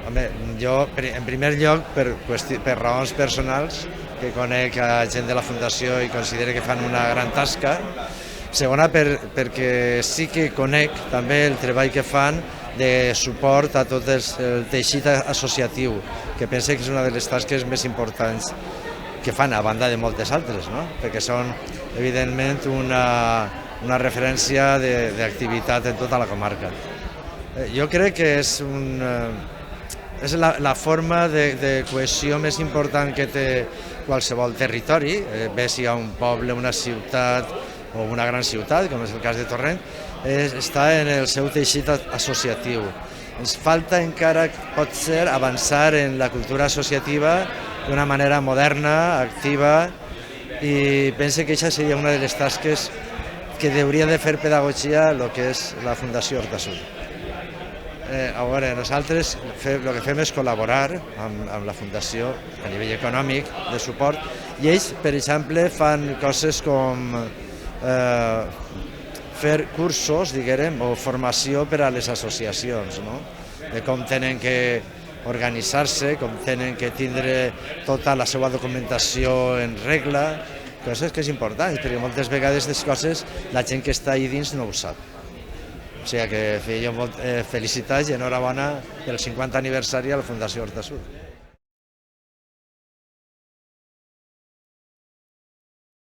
Home, jo, en primer lloc, per raons personals, que conec a gent de la Fundació i considero que fan una gran tasca. Segona, perquè sí que conec també el treball que fan de suport a tot el teixit associatiu, que penso que és una de les tasques més importants que fan, a banda de moltes altres, no? Perquè són, evidentment, una referència d'activitat en tota la comarca. Jo crec que és la forma de cohesió més important que té qualsevol territori, bé si hi ha un poble, una ciutat o una gran ciutat, com és el cas de Torrent, està en el seu teixit associatiu. Ens falta encara, pot ser, avançar en la cultura associativa d'una manera moderna, activa, i pense que aquesta seria una de les tasques que hauria de fer pedagogia el que és la Fundació Horta Sud. A veure, nosaltres el que fem és col·laborar amb la Fundació a nivell econòmic, de suport, i ells, per exemple, fan coses com fer cursos, diguem, o formació per a les associacions, no? De com tenen que organitzar-se, com tenen que tindre tota la seva documentació en regla, coses que és important, perquè moltes vegades les coses la gent que està allà dins no ho sap. O sigui que jo felicitats i enhorabona pel 50 aniversari a la Fundació Horta Sud.